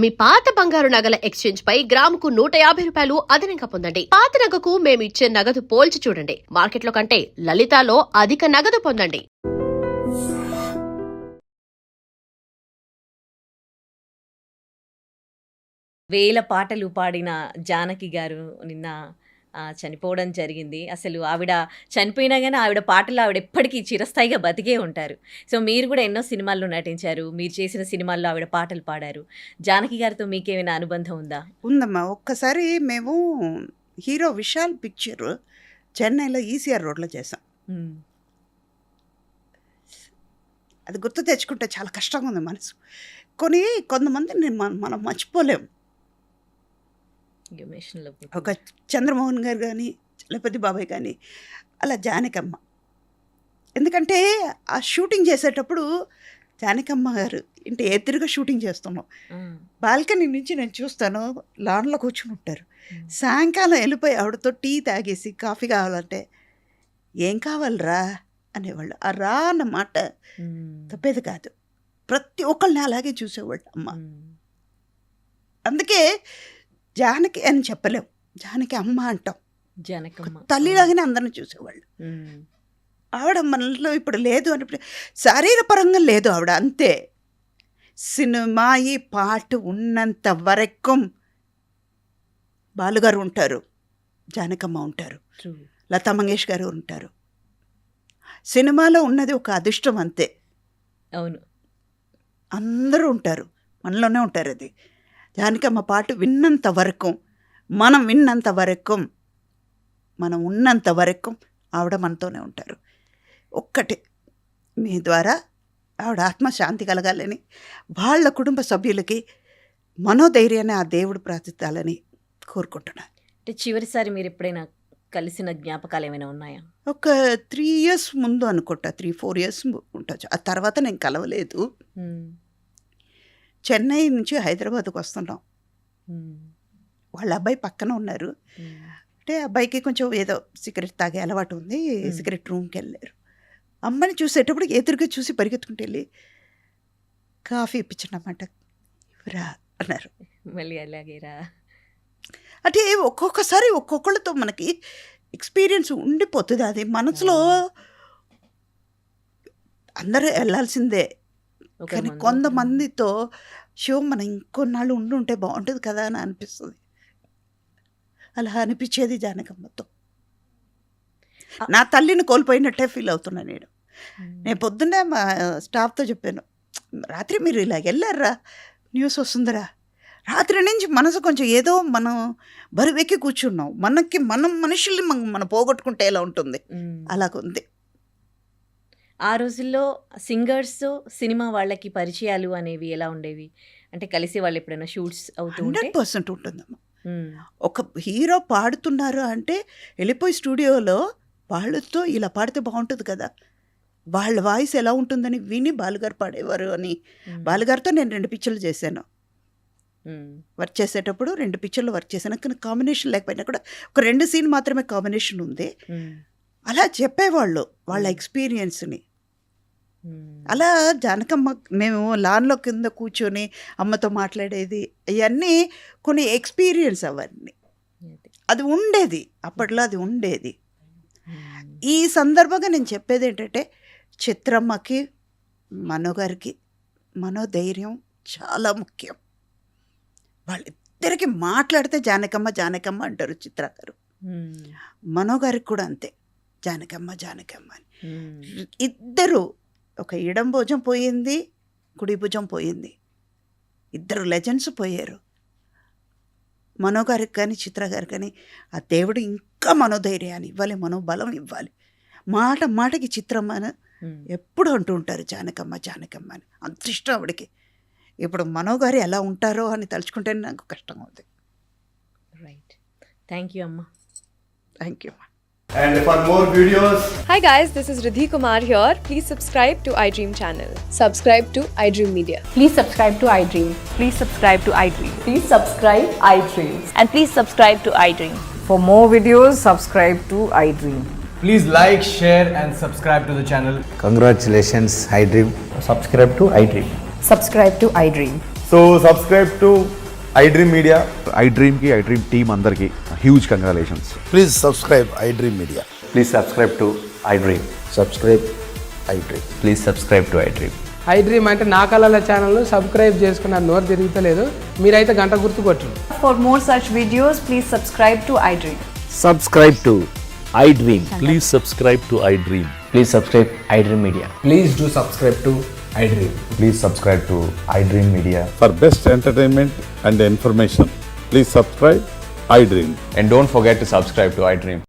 మీ పాత బంగారు నగల ఎక్స్చేంజ్ పై గ్రాముకు 150 రూపాయలు అదనంగా పొందండి. పాత నగకు మేము ఇచ్చే నగదు పోల్చి చూడండి. మార్కెట్లో కంటే లలితాలో అధిక నగదు పొందండి. వేల పాటలు పాడిన జానకి గారు నిన్న చనిపోవడం జరిగింది. అసలు ఆవిడ చనిపోయినా కానీ ఆవిడ పాటలు ఆవిడ ఎప్పటికీ చిరస్థాయిగా బతికే ఉంటారు. సో మీరు కూడా ఎన్నో సినిమాల్లో నటించారు, మీరు చేసిన సినిమాల్లో ఆవిడ పాటలు పాడారు. జానకి గారితో మీకేమైనా అనుబంధం ఉందా? ఉందమ్మా. ఒక్కసారి మేము హీరో విశాల్ పిక్చర్ చెన్నైలో ఈసీఆర్ రోడ్లో చేసాం. అది గుర్తు తెచ్చుకుంటే చాలా కష్టంగా ఉంది మనసు. కొంతమంది మనం మర్చిపోలేము. ఒక చంద్రమోహన్ గారు కానీ, చలపతి బాబాయ్ కానీ, అలా జానకమ్మ. ఎందుకంటే ఆ షూటింగ్ చేసేటప్పుడు జానకమ్మ గారు ఇంటి ఎదురుగా షూటింగ్ చేస్తున్నాం. బాల్కనీ నుంచి నేను చూస్తాను, లాన్లో కూర్చుని ఉంటారు. సాయంకాలం వెళ్ళిపోయి ఆవిడతో టీ తాగేసి కాఫీ కావాలంటే ఏం కావాలరా అనేవాళ్ళు. ఆ రా అన్నమాట తప్పేది కాదు. ప్రతి ఒక్కళ్ళని అలాగే చూసేవాళ్ళు అమ్మ. అందుకే జానకి అని చెప్పలేం, జానకి అమ్మ అంటాం. తల్లిలాగానే అందరిని చూసేవాళ్ళు. ఆవిడ మనలో ఇప్పుడు లేదు అని శారీరపరంగా లేదు ఆవిడ, అంతే. సినిమా ఈ పాట ఉన్నంత వరకు బాలుగారు ఉంటారు, జానకమ్మ ఉంటారు, లతా మంగేష్కర్ గారు ఉంటారు. సినిమాలో ఉన్నది ఒక అదృష్టం అంతే. అవును, అందరూ ఉంటారు, మనలోనే ఉంటారు. అది జానకమ్మ పాట విన్నంత వరకు, మనం విన్నంత వరకు, మనం ఉన్నంత వరకు ఆవిడ మనతోనే ఉంటారు. ఒక్కటే, మీ ద్వారా ఆవిడ ఆత్మశాంతి కలగాలని, వాళ్ళ కుటుంబ సభ్యులకి మనోధైర్యాన్ని ఆ దేవుడు ప్రార్థించాలని కోరుకుంటున్నాను. అంటే చివరిసారి మీరు ఎప్పుడైనా కలిసిన జ్ఞాపకాలు ఏమైనా ఉన్నాయా? ఒక 3 years ముందు అనుకుంటా, 3-4 years ఉండొచ్చు. ఆ తర్వాత నేను కలవలేదు. చెన్నై నుంచి హైదరాబాద్కి వస్తున్నాం. వాళ్ళ అబ్బాయి పక్కన ఉన్నారు. అంటే అబ్బాయికి కొంచెం ఏదో సిగరెట్ తాగే అలవాటు ఉంది. సిగరెట్ రూమ్కి వెళ్ళారు. అమ్మని చూసేటప్పుడు ఎదురుగా చూసి పరిగెత్తుకుంటూ వెళ్ళి కాఫీ ఇప్పించినమాట, రా అన్నారు. మళ్ళీ అలాగేరా. అంటే ఒక్కొక్కసారి ఒక్కొక్కళ్ళతో మనకి ఎక్స్పీరియన్స్ ఉండిపోతుంది. అది మనసులో అందరూ వెళ్ళాల్సిందే, కానీ కొంతమందితో మనం ఇంకొన్నాళ్ళు ఉండుంటే బాగుంటుంది కదా అని అనిపిస్తుంది. అలా అనిపించేది జానకమ్మతో. నా తల్లిని కోల్పోయినట్టే ఫీల్ అవుతున్నా నేను. పొద్దున్నే మా స్టాఫ్తో చెప్పాను, రాత్రి మీరు ఇలా వెళ్ళారా, న్యూస్ వస్తుందిరా. రాత్రి నుంచి మనసు కొంచెం ఏదో మనం బరువెక్కి కూర్చున్నాం. మనం మనుషుల్ని మనం పోగొట్టుకుంటే ఎలా ఉంటుంది, అలాగుంది. ఆ రోజుల్లో సింగర్స్ సినిమా వాళ్ళకి పరిచయాలు అనేవి ఎలా ఉండేవి? అంటే కలిసి వాళ్ళు ఎప్పుడైనా షూట్స్ అవుతూ 100% ఉంటుందమ్మా. ఒక హీరో పాడుతున్నారు అంటే వెళ్ళిపోయి స్టూడియోలో వాళ్ళతో ఇలా పాడితే బాగుంటుంది కదా, వాళ్ళ వాయిస్ ఎలా ఉంటుందని విని బాలుగారు పాడేవారు అని. బాలుగారితో నేను 2 పిక్చర్లు చేశాను. వర్క్ చేసేటప్పుడు 2 పిక్చర్లు వర్క్ చేశాను. కానీ కాంబినేషన్ లేకపోయినా కూడా ఒక 2 సీన్ మాత్రమే కాంబినేషన్ ఉంది. అలా చెప్పేవాళ్ళు వాళ్ళ ఎక్స్పీరియన్స్ని. అలా జానకమ్మ మేము లాన్లో కింద కూర్చొని అమ్మతో మాట్లాడేది, ఇవన్నీ కొన్ని ఎక్స్పీరియన్స్. అవన్నీ అది ఉండేది అప్పట్లో, అది ఉండేది. ఈ సందర్భంగా నేను చెప్పేది ఏంటంటే, చిత్రమ్మకి మనోగారికి మనోధైర్యం చాలా ముఖ్యం. వాళ్ళిద్దరికి మాట్లాడితే జానకమ్మ జానకమ్మ అంటారు చిత్ర గారు. మనోగారికి కూడా అంతే, జానకమ్మ జానకమ్మ అని. ఇద్దరు, ఒక ఎడం భుజం పోయింది, కుడి భుజం పోయింది. ఇద్దరు లెజెండ్స్ పోయారు. మనోగారికి కానీ చిత్ర గారికి కానీ ఆ దేవుడు ఇంకా మనోధైర్యాన్ని ఇవ్వాలి, మనోబలం ఇవ్వాలి. మాటకి చిత్రమ్మని ఎప్పుడు అంటూ ఉంటారు, జానకమ్మ జానకమ్మ అని. అంత ఇష్టం ఆవిడకి. ఇప్పుడు మనోగారు ఎలా ఉంటారో అని తలుచుకుంటేనే నాకు కష్టంగా ఉంది. రైట్, థ్యాంక్ యూ అమ్మ. Thank you. And for more videos, Hi guys, this is Riddhi Kumar here. Please subscribe to iDream channel. Subscribe to iDream Media. Please subscribe to iDream. Please subscribe to iDream. Please subscribe iDream. And please subscribe to iDream. For more videos, subscribe to iDream. please like, share and subscribe to the channel. Congratulations, iDream. Subscribe to iDream. Subscribe to iDream. So subscribe to iDream Media. IDream team అందరికీ huge congratulations. Please subscribe iDream Media. Please subscribe to iDream. Subscribe iDream. Please subscribe to iDream. iDream అంటే నా కళల ఛానల్ను subscribe చేసుకున్న నోరు తిరుగుతలేదు, మీరైతే గంట గుర్తు కొట్టండి. For more such videos, please subscribe to iDream. Subscribe to iDream. Please subscribe to iDream. Please subscribe iDream Media. Please do subscribe to iDream. Please subscribe to iDream Media. For best entertainment and information, please subscribe iDream. And don't forget to subscribe to iDream.